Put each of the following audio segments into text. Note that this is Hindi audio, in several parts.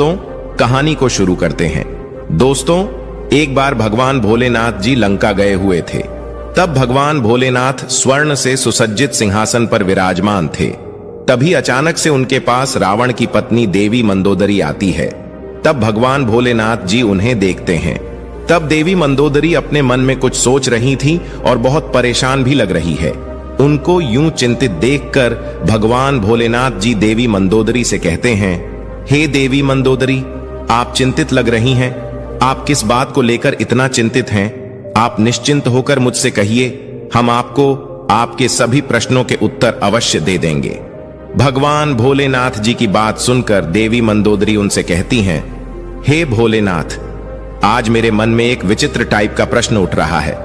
दोस्तों, कहानी को शुरू करते हैं। दोस्तों, एक बार भगवान भोलेनाथ जी लंका गए हुए थे। तब भगवान भोलेनाथ स्वर्ण से सुसज्जित सिंहासन पर विराजमान थे। तभी अचानक से उनके पास रावण की पत्नी देवी मंदोदरी आती है। तब भगवान भोलेनाथ जी उन्हें देखते हैं। तब देवी मंदोदरी अपने मन में कुछ सोच रही थी और बहुत परेशान भी लग रही है। उनको यूं चिंतित देखकर भगवान भोलेनाथ जी देवी मंदोदरी से कहते हैं, हे देवी मंदोदरी, आप चिंतित लग रही हैं। आप किस बात को लेकर इतना चिंतित हैं? आप निश्चिंत होकर मुझसे कहिए, हम आपको आपके सभी प्रश्नों के उत्तर अवश्य दे देंगे। भगवान भोलेनाथ जी की बात सुनकर देवी मंदोदरी उनसे कहती हैं, हे भोलेनाथ, आज मेरे मन में एक विचित्र टाइप का प्रश्न उठ रहा है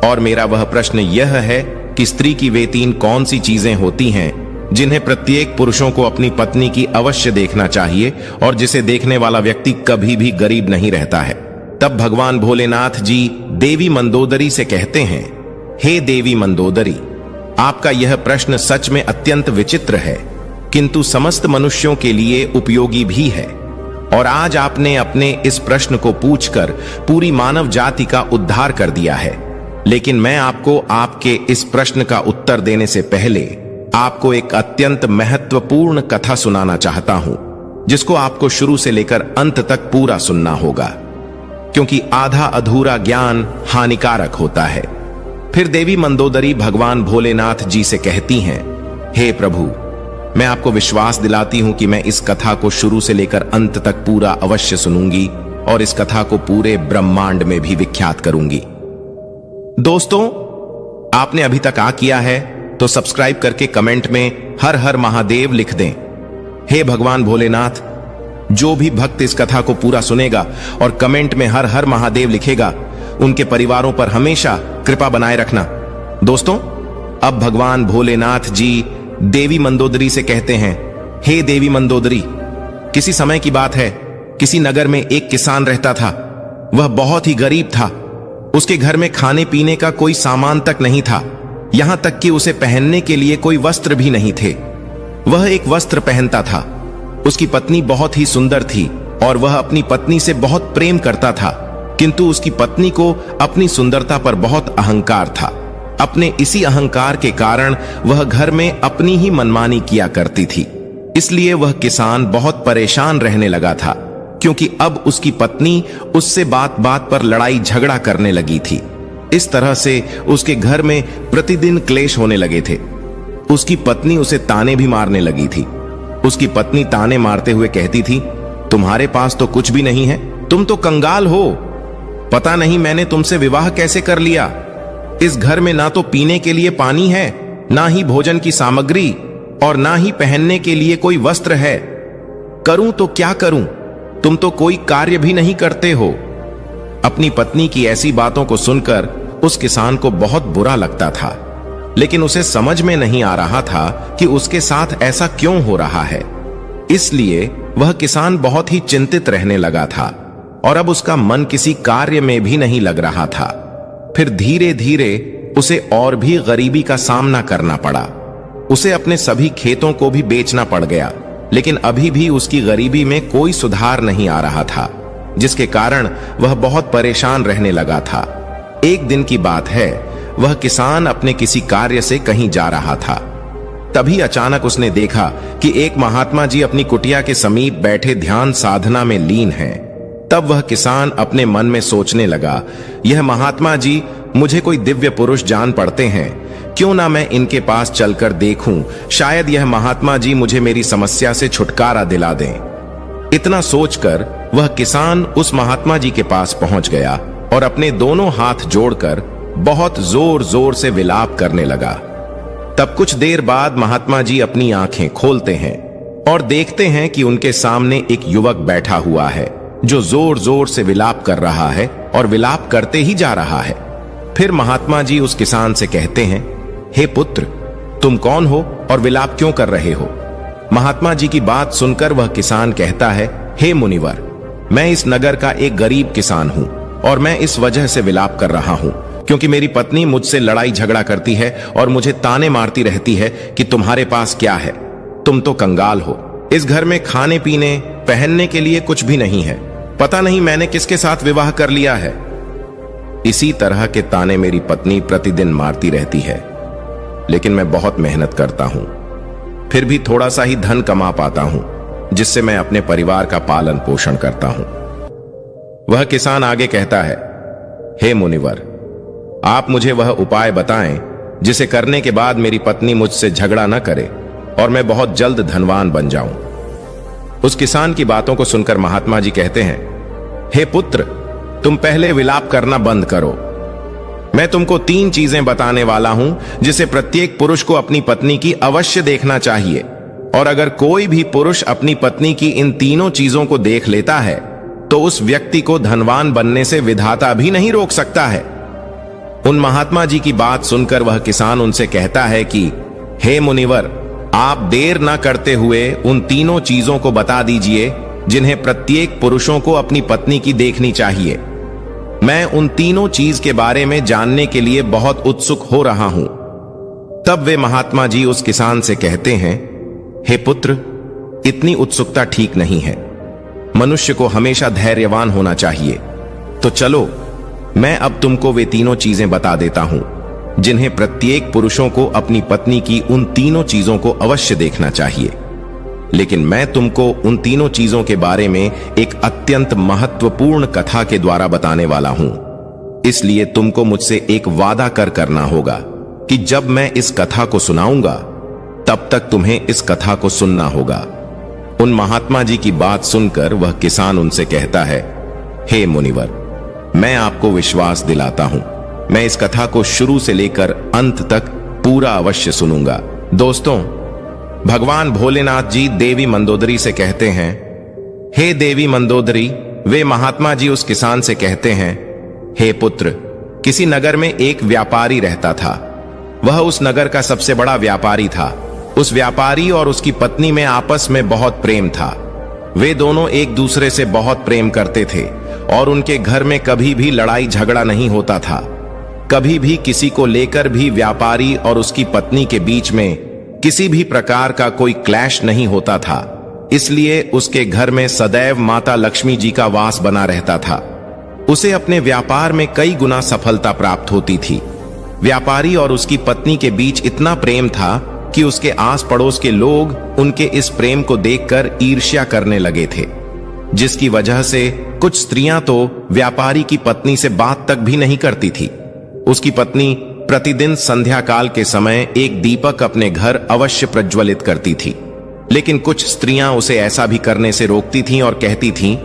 और मेरा वह प्रश्न यह है कि स्त्री की वे 3 कौन सी चीजें होती हैं जिन्हें प्रत्येक पुरुषों को अपनी पत्नी की अवश्य देखना चाहिए और जिसे देखने वाला व्यक्ति कभी भी गरीब नहीं रहता है। तब भगवान भोलेनाथ जी देवी मंदोदरी से कहते हैं, हे देवी मंदोदरी, आपका यह प्रश्न सच में अत्यंत विचित्र है, किंतु समस्त मनुष्यों के लिए उपयोगी भी है। और आज आपने अपने इस प्रश्न को पूछकर पूरी मानव जाति का उद्धार कर दिया है। लेकिन मैं आपको आपके इस प्रश्न का उत्तर देने से पहले आपको एक अत्यंत महत्वपूर्ण कथा सुनाना चाहता हूं, जिसको आपको शुरू से लेकर अंत तक पूरा सुनना होगा, क्योंकि आधा अधूरा ज्ञान हानिकारक होता है। फिर देवी मंदोदरी भगवान भोलेनाथ जी से कहती हैं, हे प्रभु, मैं आपको विश्वास दिलाती हूं कि मैं इस कथा को शुरू से लेकर अंत तक पूरा अवश्य सुनूंगी और इस कथा को पूरे ब्रह्मांड में भी विख्यात करूंगी। दोस्तों, आपने अभी तक किया है तो सब्सक्राइब करके कमेंट में हर हर महादेव लिख दें। हे भगवान भोलेनाथ, जो भी भक्त इस कथा को पूरा सुनेगा और कमेंट में हर हर महादेव लिखेगा, उनके परिवारों पर हमेशा कृपा बनाए रखना। दोस्तों, अब भगवान भोलेनाथ जी देवी मंदोदरी से कहते हैं, हे देवी मंदोदरी, किसी समय की बात है, किसी नगर में एक किसान रहता था। वह बहुत ही गरीब था। उसके घर में खाने पीने का कोई सामान तक नहीं था, यहां तक कि उसे पहनने के लिए कोई वस्त्र भी नहीं थे। वह एक वस्त्र पहनता था। उसकी पत्नी बहुत ही सुंदर थी और वह अपनी पत्नी से बहुत प्रेम करता था, किंतु उसकी पत्नी को अपनी सुंदरता पर बहुत अहंकार था। अपने इसी अहंकार के कारण वह घर में अपनी ही मनमानी किया करती थी। इसलिए वह किसान बहुत परेशान रहने लगा था, क्योंकि अब उसकी पत्नी उससे बात बात पर लड़ाई झगड़ा करने लगी थी। इस तरह से उसके घर में प्रतिदिन क्लेश होने लगे थे। उसकी पत्नी उसे ताने भी मारने लगी थी। उसकी पत्नी ताने मारते हुए कहती थी, तुम्हारे पास तो कुछ भी नहीं है, तुम तो कंगाल हो। पता नहीं मैंने तुमसे विवाह कैसे कर लिया। इस घर में ना तो पीने के लिए पानी है, ना ही भोजन की सामग्री और ना ही पहनने के लिए कोई वस्त्र है। करूं तो क्या करूं? तुम तो कोई कार्य भी नहीं करते हो। अपनी पत्नी की ऐसी बातों को सुनकर उस किसान को बहुत बुरा लगता था, लेकिन उसे समझ में नहीं आ रहा था कि उसके साथ ऐसा क्यों हो रहा है। इसलिए वह किसान बहुत ही चिंतित रहने लगा था और अब उसका मन किसी कार्य में भी नहीं लग रहा था। फिर धीरे धीरे उसे और भी गरीबी का सामना करना पड़ा। उसे अपने सभी खेतों को भी बेचना पड़ गया, लेकिन अभी भी उसकी गरीबी में कोई सुधार नहीं आ रहा था, जिसके कारण वह बहुत परेशान रहने लगा था। एक दिन की बात है, वह किसान अपने किसी कार्य से कहीं जा रहा था। तभी अचानक उसने देखा कि एक महात्मा जी अपनी कुटिया के समीप बैठे ध्यान साधना में लीन हैं। तब वह किसान अपने मन में सोचने लगा, यह महात्मा जी मुझे कोई दिव्य पुरुष जान पड़ते हैं, क्यों ना मैं इनके पास चलकर देखूं, शायद यह महात्मा जी मुझे मेरी समस्या से छुटकारा दिला दें। इतना सोचकर वह किसान उस महात्मा जी के पास पहुंच गया और अपने दोनों हाथ जोड़कर बहुत जोर जोर से विलाप करने लगा। तब कुछ देर बाद महात्मा जी अपनी आंखें खोलते हैं और देखते हैं कि उनके सामने एक युवक बैठा हुआ है, जो जोर जोर से विलाप कर रहा है और विलाप करते ही जा रहा है। फिर महात्मा जी उस किसान से कहते हैं, हे पुत्र, तुम कौन हो और विलाप क्यों कर रहे हो? महात्मा जी की बात सुनकर वह किसान कहता है, हे मुनिवर, मैं इस नगर का एक गरीब किसान हूं और मैं इस वजह से विलाप कर रहा हूं क्योंकि मेरी पत्नी मुझसे लड़ाई झगड़ा करती है और मुझे ताने मारती रहती है कि तुम्हारे पास क्या है, तुम तो कंगाल हो। इस घर में खाने पीने, पहनने के लिए कुछ भी नहीं है। पता नहीं मैंने किसके साथ विवाह कर लिया है। इसी तरह के ताने मेरी पत्नी प्रतिदिन मारती रहती है, लेकिन मैं बहुत मेहनत करता हूं, फिर भी थोड़ा सा ही धन कमा पाता हूं, जिससे मैं अपने परिवार का पालन पोषण करता हूं। वह किसान आगे कहता है, हे मुनिवर, आप मुझे वह उपाय बताएं जिसे करने के बाद मेरी पत्नी मुझसे झगड़ा न करे और मैं बहुत जल्द धनवान बन जाऊं। उस किसान की बातों को सुनकर महात्मा जी कहते हैं, हे पुत्र, तुम पहले विलाप करना बंद करो। मैं तुमको 3 चीजें बताने वाला हूं जिसे प्रत्येक पुरुष को अपनी पत्नी की अवश्य देखना चाहिए, और अगर कोई भी पुरुष अपनी पत्नी की इन तीनों चीजों को देख लेता है तो उस व्यक्ति को धनवान बनने से विधाता भी नहीं रोक सकता है। उन महात्मा जी की बात सुनकर वह किसान उनसे कहता है कि हे मुनिवर, आप देर न करते हुए उन तीनों चीजों को बता दीजिए जिन्हें प्रत्येक पुरुषों को अपनी पत्नी की देखनी चाहिए। मैं उन तीनों चीज के बारे में जानने के लिए बहुत उत्सुक हो रहा हूं। तब वे महात्मा जी उस किसान से कहते हैं, हे पुत्र, इतनी उत्सुकता ठीक नहीं है। मनुष्य को हमेशा धैर्यवान होना चाहिए। तो चलो, मैं अब तुमको वे तीनों चीजें बता देता हूं जिन्हें प्रत्येक पुरुषों को अपनी पत्नी की उन तीनों चीजों को अवश्य देखना चाहिए। लेकिन मैं तुमको उन तीनों चीजों के बारे में एक अत्यंत महत्वपूर्ण कथा के द्वारा बताने वाला हूं। इसलिए तुमको मुझसे एक वादा करना होगा कि जब मैं इस कथा को सुनाऊंगा तब तक तुम्हें इस कथा को सुनना होगा। उन महात्मा जी की बात सुनकर वह किसान उनसे कहता है, हे मुनिवर, मैं आपको विश्वास दिलाता हूं, मैं इस कथा को शुरू से लेकर अंत तक पूरा अवश्य सुनूंगा। दोस्तों, भगवान भोलेनाथ जी देवी मंदोदरी से कहते हैं, हे देवी मंदोदरी। वे महात्मा जी उस किसान से कहते हैं, हे पुत्र, किसी नगर में एक व्यापारी रहता था। वह उस नगर का सबसे बड़ा व्यापारी था। उस व्यापारी और उसकी पत्नी में आपस में बहुत प्रेम था। वे दोनों एक दूसरे से बहुत प्रेम करते थे और उनके घर में कभी भी लड़ाई झगड़ा नहीं होता था। कभी भी किसी को लेकर भी व्यापारी और उसकी पत्नी के बीच में किसी भी प्रकार का कोई क्लैश नहीं होता था। इसलिए उसके घर में सदैव माता लक्ष्मी जी का वास बना रहता था। उसे अपने व्यापार में कई गुना सफलता प्राप्त होती थी। व्यापारी और उसकी पत्नी के बीच इतना प्रेम था कि उसके आस पड़ोस के लोग उनके इस प्रेम को देखकर ईर्ष्या करने लगे थे, जिसकी वजह से कुछ स्त्रियां तो व्यापारी की पत्नी से बात तक भी नहीं करती थी। उसकी पत्नी प्रतिदिन संध्या काल के समय एक दीपक अपने घर अवश्य प्रज्वलित करती थी, लेकिन कुछ स्त्रियां उसे ऐसा भी करने से रोकती थीं और कहती थीं,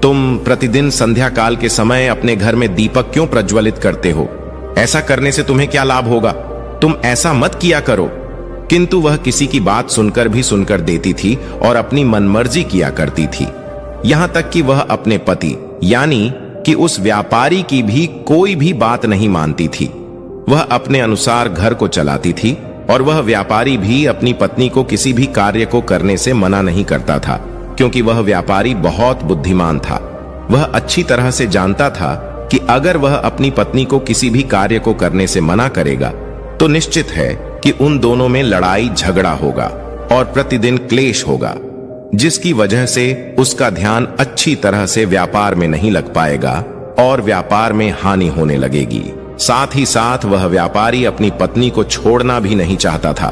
तुम प्रतिदिन संध्या काल के समय अपने घर में दीपक क्यों प्रज्वलित करते हो? ऐसा करने से तुम्हें क्या लाभ होगा? तुम ऐसा मत किया करो। किंतु वह किसी की बात सुनकर भी सुनकर देती थी और अपनी मनमर्जी किया करती थी। यहां तक कि वह अपने पति यानी कि उस व्यापारी की भी कोई भी बात नहीं मानती थी। वह अपने अनुसार घर को चलाती थी और वह व्यापारी भी अपनी पत्नी को किसी भी कार्य को करने से मना नहीं करता था, क्योंकि वह व्यापारी बहुत बुद्धिमान था। वह अच्छी तरह से जानता था कि अगर वह अपनी पत्नी को किसी भी कार्य को करने से मना करेगा तो निश्चित है कि उन दोनों में लड़ाई झगड़ा होगा और प्रतिदिन क्लेश होगा, जिसकी वजह से उसका ध्यान अच्छी तरह से व्यापार में नहीं लग पाएगा और व्यापार में हानि होने लगेगी। साथ ही साथ वह व्यापारी अपनी पत्नी को छोड़ना भी नहीं चाहता था,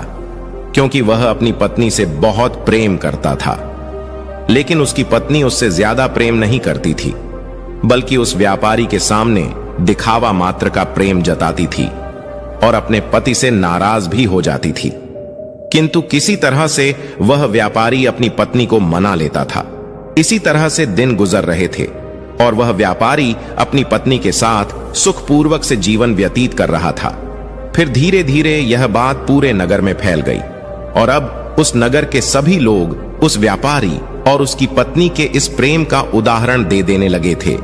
क्योंकि वह अपनी पत्नी से बहुत प्रेम करता था। लेकिन उसकी पत्नी उससे ज्यादा प्रेम नहीं करती थी, बल्कि उस व्यापारी के सामने दिखावा मात्र का प्रेम जताती थी और अपने पति से नाराज भी हो जाती थी। किंतु किसी तरह से वह व्यापारी अपनी पत्नी को मना लेता था। इसी तरह से दिन गुजर रहे थे और वह व्यापारी अपनी पत्नी के साथ सुखपूर्वक से जीवन व्यतीत कर रहा था। फिर धीरे धीरे यह बात पूरे नगर में फैल गई और अब उस नगर के सभी लोग उस व्यापारी और उसकी पत्नी के इस प्रेम का उदाहरण दे देने लगे थे।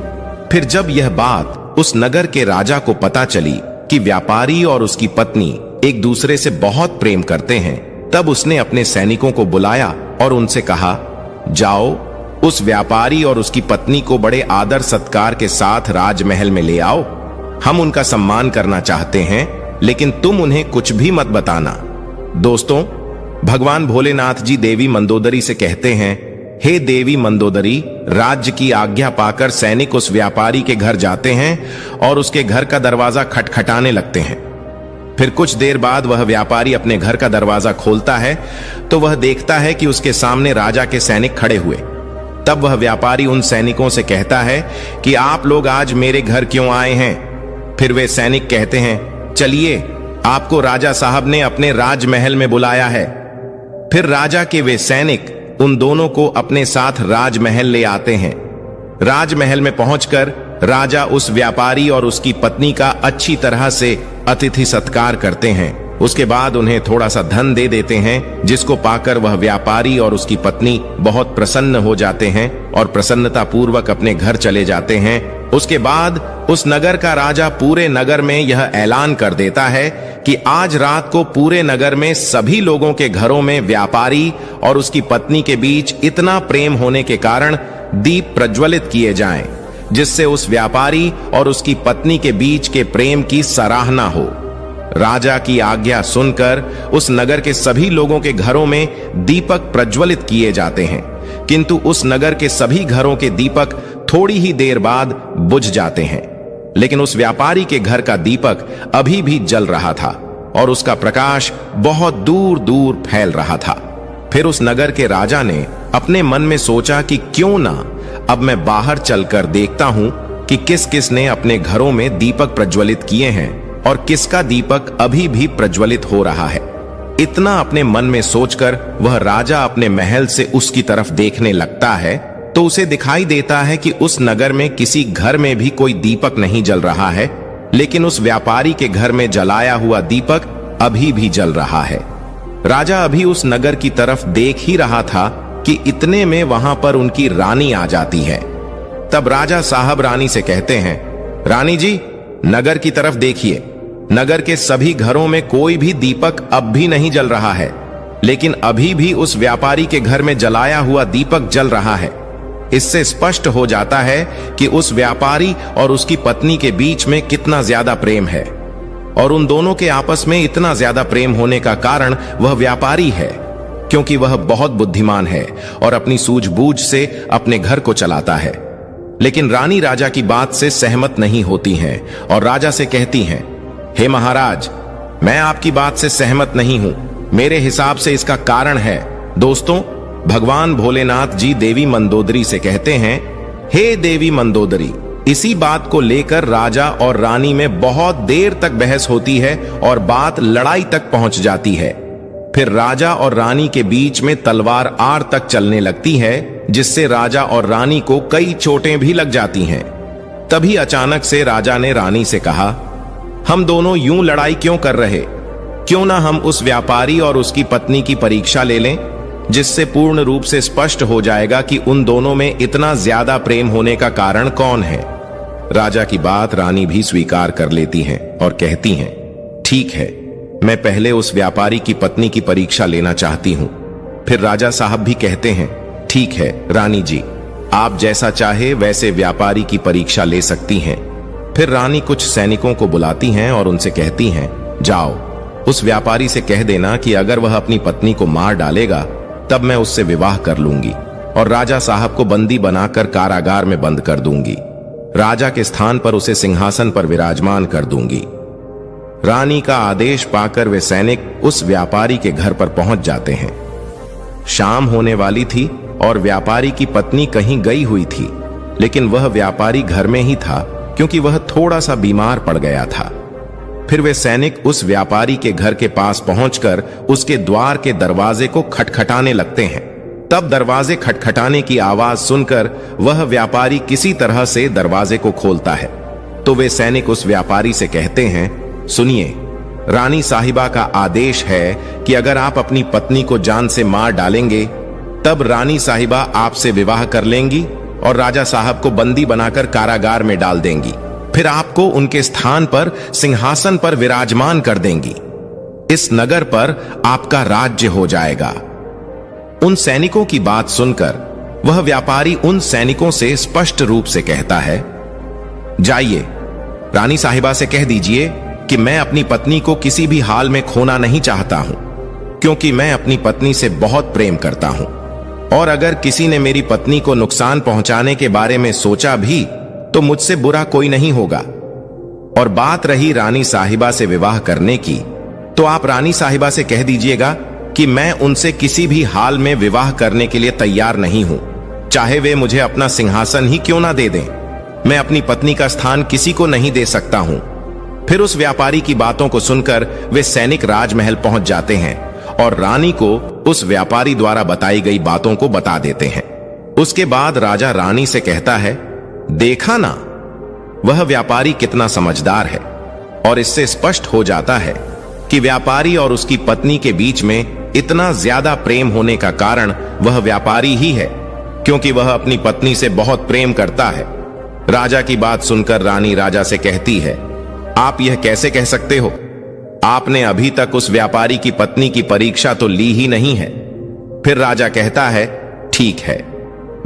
फिर जब यह बात उस नगर के राजा को पता चली कि व्यापारी और उसकी पत्नी एक दूसरे से बहुत प्रेम करते हैं, तब उसने अपने सैनिकों को बुलाया और उनसे कहा, जाओ उस व्यापारी और उसकी पत्नी को बड़े आदर सत्कार के साथ राजमहल में ले आओ। हम उनका सम्मान करना चाहते हैं, लेकिन तुम उन्हें कुछ भी मत बताना। दोस्तों, भगवान भोलेनाथ जी देवी मंदोदरी से कहते हैं, हे देवी मंदोदरी, राज्य की आज्ञा पाकर सैनिक उस व्यापारी के घर जाते हैं और उसके घर का दरवाजा खटखटाने लगते हैं। फिर कुछ देर बाद वह व्यापारी अपने घर का दरवाजा खोलता है तो वह देखता है कि उसके सामने राजा के सैनिक खड़े हुए। तब वह व्यापारी उन सैनिकों से कहता है कि आप लोग आज मेरे घर क्यों आए हैं? फिर वे सैनिक कहते हैं, चलिए, आपको राजा साहब ने अपने राजमहल में बुलाया है। फिर राजा के वे सैनिक उन दोनों को अपने साथ राजमहल ले आते हैं। राजमहल में पहुंचकर राजा उस व्यापारी और उसकी पत्नी का अच्छी तरह से अतिथि सत्कार करते हैं। उसके बाद उन्हें थोड़ा सा धन दे देते हैं, जिसको पाकर वह व्यापारी और उसकी पत्नी बहुत प्रसन्न हो जाते हैं और प्रसन्नता पूर्वक अपने घर चले जाते हैं। उसके बाद उस नगर का राजा पूरे नगर में यह ऐलान कर देता है कि आज रात को पूरे नगर में सभी लोगों के घरों में व्यापारी और उसकी पत्नी के बीच इतना प्रेम होने के कारण दीप प्रज्वलित किए जाएं, जिससे उस व्यापारी और उसकी पत्नी के बीच के प्रेम की सराहना हो। राजा की आज्ञा सुनकर उस नगर के सभी लोगों के घरों में दीपक प्रज्वलित किए जाते हैं, किंतु उस नगर के सभी घरों के दीपक थोड़ी ही देर बाद बुझ जाते हैं। लेकिन उस व्यापारी के घर का दीपक अभी भी जल रहा था और उसका प्रकाश बहुत दूर दूर फैल रहा था। फिर उस नगर के राजा ने अपने मन में सोचा कि क्यों ना अब मैं बाहर चलकर देखता हूं कि किस किस ने अपने घरों में दीपक प्रज्वलित किए हैं और किसका दीपक अभी भी प्रज्वलित हो रहा है। इतना अपने मन में सोचकर वह राजा अपने महल से उसकी तरफ देखने लगता है तो उसे दिखाई देता है कि उस नगर में किसी घर में भी कोई दीपक नहीं जल रहा है, लेकिन उस व्यापारी के घर में जलाया हुआ दीपक अभी भी जल रहा है। राजा अभी उस नगर की तरफ देख ही रहा था कि इतने में वहां पर उनकी रानी आ जाती है। तब राजा साहब रानी से कहते हैं, रानी जी, नगर की तरफ देखिए। नगर के सभी घरों में कोई भी दीपक अब भी नहीं जल रहा है, लेकिन अभी भी उस व्यापारी के घर में जलाया हुआ दीपक जल रहा है। इससे स्पष्ट हो जाता है कि उस व्यापारी और उसकी पत्नी के बीच में कितना ज्यादा प्रेम है, और उन दोनों के आपस में इतना ज्यादा प्रेम होने का कारण वह व्यापारी है, क्योंकि वह बहुत बुद्धिमान है और अपनी सूझबूझ से अपने घर को चलाता है। लेकिन रानी राजा की बात से सहमत नहीं होती हैं और राजा से कहती हैं, हे महाराज, मैं आपकी बात से सहमत नहीं हूं। मेरे हिसाब से इसका कारण है। दोस्तों, भगवान भोलेनाथ जी देवी मंदोदरी से कहते हैं, हे देवी मंदोदरी। इसी बात को लेकर राजा और रानी में बहुत देर तक बहस होती है और बात लड़ाई तक पहुंच जाती है। फिर राजा और रानी के बीच में तलवार आर तक चलने लगती है, जिससे राजा और रानी को कई चोटें भी लग जाती हैं। तभी अचानक से राजा ने रानी से कहा, हम दोनों यूं लड़ाई क्यों कर रहे? क्यों ना हम उस व्यापारी और उसकी पत्नी की परीक्षा ले लें, जिससे पूर्ण रूप से स्पष्ट हो जाएगा कि उन दोनों में इतना ज्यादा प्रेम होने का कारण कौन है। राजा की बात रानी भी स्वीकार कर लेती हैं और कहती हैं, ठीक है, मैं पहले उस व्यापारी की पत्नी की परीक्षा लेना चाहती हूं। फिर राजा साहब भी कहते हैं, ठीक है रानी जी, आप जैसा चाहे वैसे व्यापारी की परीक्षा ले सकती हैं। फिर रानी कुछ सैनिकों को बुलाती हैं और उनसे कहती हैं, जाओ, उस व्यापारी से कह देना कि अगर वह अपनी पत्नी को मार डालेगा तब मैं उससे विवाह कर लूंगी और राजा साहब को बंदी बनाकर कारागार में बंद कर दूंगी। राजा के स्थान पर उसे सिंहासन पर विराजमान कर दूंगी। रानी का आदेश पाकर वे सैनिक उस व्यापारी के घर पर पहुंच जाते हैं। शाम होने वाली थी और व्यापारी की पत्नी कहीं गई हुई थी, लेकिन वह व्यापारी घर में ही था क्योंकि वह थोड़ा सा बीमार पड़ गया था। फिर वे सैनिक उस व्यापारी के घर के पास पहुंचकर उसके द्वार के दरवाजे को खटखटाने लगते हैं। तब दरवाजे खटखटाने की आवाज सुनकर वह व्यापारी किसी तरह से दरवाजे को खोलता है। तो वे सैनिक उस व्यापारी से कहते हैं, सुनिए, रानी साहिबा का आदेश है कि अगर आप अपनी पत्नी को जान से मार डालेंगे तब रानी साहिबा आपसे विवाह कर लेंगी और राजा साहब को बंदी बनाकर कारागार में डाल देंगी। फिर आपको उनके स्थान पर सिंहासन पर विराजमान कर देंगी। इस नगर पर आपका राज्य हो जाएगा। उन सैनिकों की बात सुनकर वह व्यापारी उन सैनिकों से स्पष्ट रूप से कहता है, जाइए, रानी साहिबा से कह दीजिए कि मैं अपनी पत्नी को किसी भी हाल में खोना नहीं चाहता हूं, क्योंकि मैं अपनी पत्नी से बहुत प्रेम करता हूं और अगर किसी ने मेरी पत्नी को नुकसान पहुंचाने के बारे में सोचा भी तो मुझसे बुरा कोई नहीं होगा। और बात रही रानी साहिबा से विवाह करने की, तो आप रानी साहिबा से कह दीजिएगा कि मैं उनसे किसी भी हाल में विवाह करने के लिए तैयार नहीं हूं, चाहे वे मुझे अपना सिंहासन ही क्यों ना दे दें। मैं अपनी पत्नी का स्थान किसी को नहीं दे सकता हूं। फिर उस व्यापारी की बातों को सुनकर वे सैनिक राजमहल पहुंच जाते हैं और रानी को उस व्यापारी द्वारा बताई गई बातों को बता देते हैं। उसके बाद राजा रानी से कहता है, देखा ना, वह व्यापारी कितना समझदार है। और इससे स्पष्ट हो जाता है कि व्यापारी और उसकी पत्नी के बीच में इतना ज्यादा प्रेम होने का कारण वह व्यापारी ही है, क्योंकि वह अपनी पत्नी से बहुत प्रेम करता है। राजा की बात सुनकर रानी राजा से कहती है, आप यह कैसे कह सकते हो? आपने अभी तक उस व्यापारी की पत्नी की परीक्षा तो ली ही नहीं है। फिर राजा कहता है, ठीक है,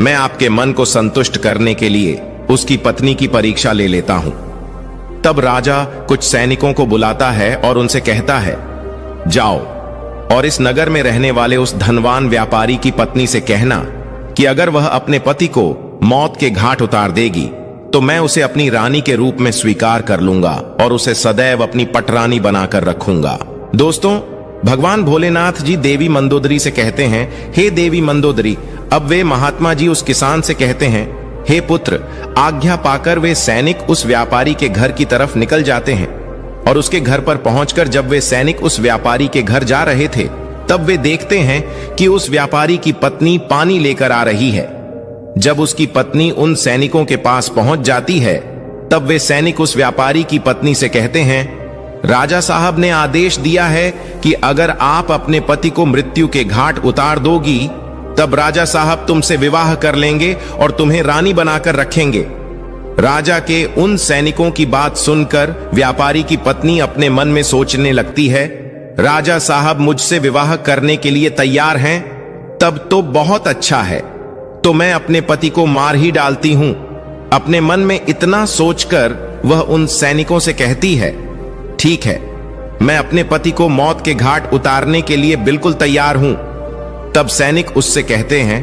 मैं आपके मन को संतुष्ट करने के लिए उसकी पत्नी की परीक्षा ले लेता हूं। तब राजा कुछ सैनिकों को बुलाता है और उनसे कहता है, जाओ और इस नगर में रहने वाले उस धनवान व्यापारी की पत्नी से कहना कि अगर वह अपने पति को मौत के घाट उतार देगी तो मैं उसे अपनी रानी के रूप में स्वीकार कर लूंगा और उसे सदैव अपनी पटरानी बनाकर रखूंगा। दोस्तों, भगवान भोलेनाथ जी देवी मंदोदरी से कहते हैं, हे देवी मंदोदरी। अब वे महात्मा जी उस किसान से कहते हैं, हे पुत्र, आज्ञा पाकर वे सैनिक उस व्यापारी के घर की तरफ निकल जाते हैं। और उसके घर पर पहुंचकर जब वे सैनिक उस व्यापारी के घर जा रहे थे, तब वे देखते हैं कि उस व्यापारी की पत्नी पानी लेकर आ रही है। जब उसकी पत्नी उन सैनिकों के पास पहुंच जाती है, तब वे सैनिक उस व्यापारी की पत्नी से कहते हैं, राजा साहब ने आदेश दिया है कि अगर आप अपने पति को मृत्यु के घाट उतार दोगी, तब राजा साहब तुमसे विवाह कर लेंगे और तुम्हें रानी बनाकर रखेंगे। राजा के उन सैनिकों की बात सुनकर व्यापारी की पत्नी अपने मन में सोचने लगती है, राजा साहब मुझसे विवाह करने के लिए तैयार हैं, तब तो बहुत अच्छा है, तो मैं अपने पति को मार ही डालती हूं। अपने मन में इतना सोचकर वह उन सैनिकों से कहती है, ठीक है, मैं अपने पति को मौत के घाट उतारने के लिए बिल्कुल तैयार हूं। तब सैनिक उससे कहते हैं,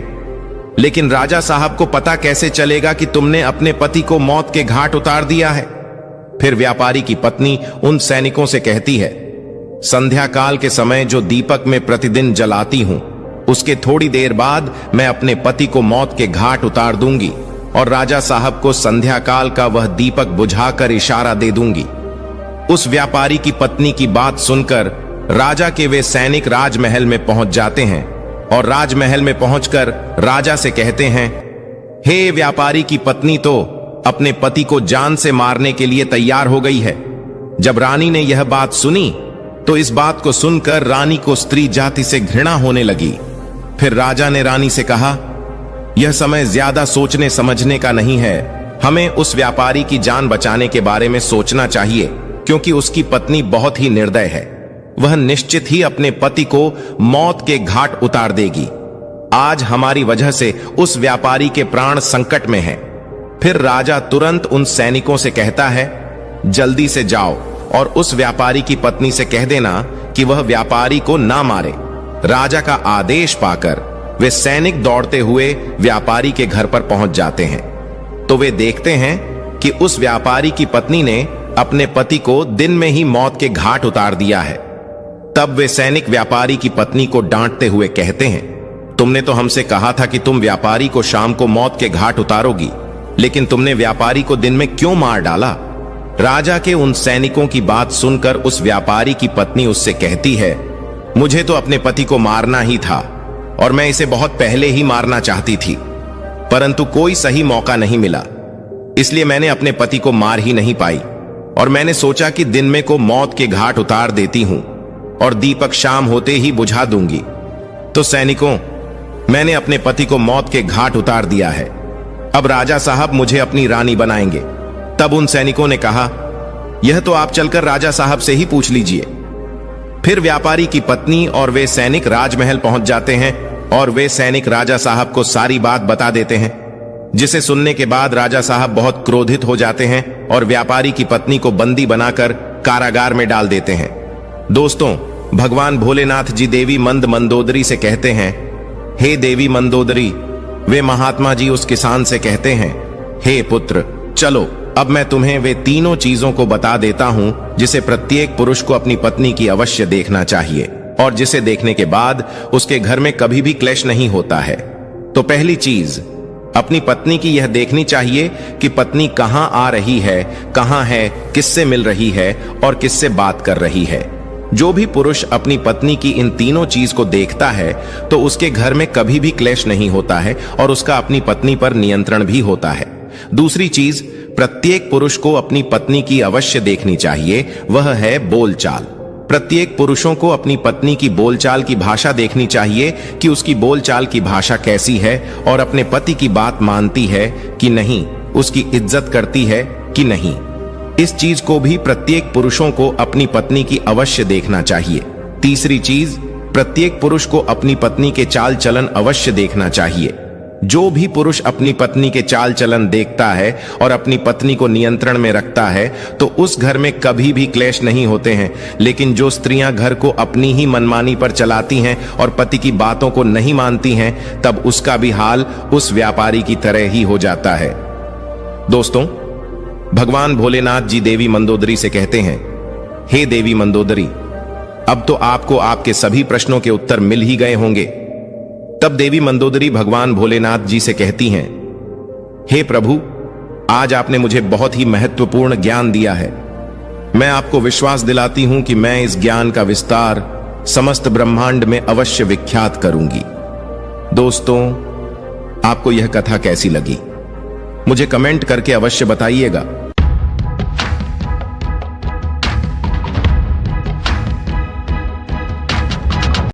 लेकिन राजा साहब को पता कैसे चलेगा कि तुमने अपने पति को मौत के घाट उतार दिया है? फिर व्यापारी की पत्नी उन सैनिकों से कहती है, संध्या काल के समय जो दीपक में प्रतिदिन जलाती हूं, उसके थोड़ी देर बाद मैं अपने पति को मौत के घाट उतार दूंगी और राजा साहब को संध्या काल का वह दीपक बुझाकर इशारा दे दूंगी। उस व्यापारी की पत्नी की बात सुनकर राजा के वे सैनिक राजमहल में पहुंच जाते हैं और राजमहल में पहुंचकर राजा से कहते हैं, हे व्यापारी की पत्नी तो अपने पति को जान से मारने के लिए तैयार हो गई है। जब रानी ने यह बात सुनी तो इस बात को सुनकर रानी को स्त्री जाति से घृणा होने लगी। फिर राजा ने रानी से कहा, यह समय ज्यादा सोचने समझने का नहीं है, हमें उस व्यापारी की जान बचाने के बारे में सोचना चाहिए, क्योंकि उसकी पत्नी बहुत ही निर्दय है। वह निश्चित ही अपने पति को मौत के घाट उतार देगी। आज हमारी वजह से उस व्यापारी के प्राण संकट में हैं। फिर राजा तुरंत उन सैनिकों से कहता है, जल्दी से जाओ और उस व्यापारी की पत्नी से कह देना कि वह व्यापारी को ना मारे। राजा का आदेश पाकर वे सैनिक दौड़ते हुए व्यापारी के घर पर पहुंच जाते हैं। तो वे देखते हैं कि उस व्यापारी की पत्नी ने अपने पति को दिन में ही मौत के घाट उतार दिया है। तब वे सैनिक व्यापारी की पत्नी को डांटते हुए कहते हैं, तुमने तो हमसे कहा था कि तुम व्यापारी को शाम को मौत के घाट उतारोगी, लेकिन तुमने व्यापारी को दिन में क्यों मार डाला? राजा के उन सैनिकों की बात सुनकर उस व्यापारी की पत्नी उससे कहती है, मुझे तो अपने पति को मारना ही था और मैं इसे बहुत पहले ही मारना चाहती थी, परंतु कोई सही मौका नहीं मिला, इसलिए मैंने अपने पति को मार ही नहीं पाई और मैंने सोचा कि दिन में को मौत के घाट उतार देती हूं और दीपक शाम होते ही बुझा दूंगी। तो सैनिकों, मैंने अपने पति को मौत के घाट उतार दिया है। अब राजा साहब मुझे अपनी रानी बनाएंगे। तब उन सैनिकों ने कहा, यह तो आप चलकर राजा साहब से ही पूछ लीजिए। फिर व्यापारी की पत्नी और वे सैनिक राजमहल पहुंच जाते हैं और वे सैनिक राजा साहब को सारी बात बता देते हैं, जिसे सुनने के बाद राजा साहब बहुत क्रोधित हो जाते हैं और व्यापारी की पत्नी को बंदी बनाकर कारागार में डाल देते हैं। दोस्तों, भगवान भोलेनाथ जी देवी मंदोदरी से कहते हैं, हे देवी मंदोदरी, वे महात्मा जी उस किसान से कहते हैं, हे पुत्र, चलो अब मैं तुम्हें वे तीनों चीजों को बता देता हूं जिसे प्रत्येक पुरुष को अपनी पत्नी की अवश्य देखना चाहिए और जिसे देखने के बाद उसके घर में कभी भी क्लेश नहीं होता है। तो पहली चीज, अपनी पत्नी की यह देखनी चाहिए कि पत्नी कहां आ रही है, कहां है, किससे मिल रही है और किससे बात कर रही है। जो भी पुरुष अपनी पत्नी की इन तीनों चीज को देखता है तो उसके घर में कभी भी क्लेश नहीं होता है और उसका अपनी पत्नी पर नियंत्रण भी होता है। दूसरी चीज, प्रत्येक पुरुष को अपनी पत्नी की अवश्य देखनी चाहिए, वह है बोलचाल। प्रत्येक पुरुषों को अपनी पत्नी की बोलचाल की भाषा देखनी चाहिए कि उसकी बोलचाल की भाषा कैसी है और अपने पति की बात मानती है कि नहीं, उसकी इज्जत करती है कि नहीं। इस चीज को भी प्रत्येक पुरुषों को अपनी पत्नी की अवश्य देखना चाहिए। तीसरी चीज, प्रत्येक पुरुष को अपनी पत्नी के चाल चलन अवश्य देखना चाहिए। जो भी पुरुष अपनी पत्नी के चाल चलन देखता है और अपनी पत्नी को नियंत्रण में रखता है तो उस घर में कभी भी क्लेश नहीं होते हैं। लेकिन जो स्त्रियां घर को अपनी ही मनमानी पर चलाती हैं और पति की बातों को नहीं मानती हैं, तब उसका भी हाल उस व्यापारी की तरह ही हो जाता है। दोस्तों, भगवान भोलेनाथ जी देवी मंदोदरी से कहते हैं, हे देवी मंदोदरी, अब तो आपको आपके सभी प्रश्नों के उत्तर मिल ही गए होंगे। तब देवी मंदोदरी भगवान भोलेनाथ जी से कहती हैं, हे प्रभु, आज आपने मुझे बहुत ही महत्वपूर्ण ज्ञान दिया है। मैं आपको विश्वास दिलाती हूं कि मैं इस ज्ञान का विस्तार समस्त ब्रह्मांड में अवश्य विख्यात करूंगी। दोस्तों, आपको यह कथा कैसी लगी? मुझे कमेंट करके अवश्य बताइएगा।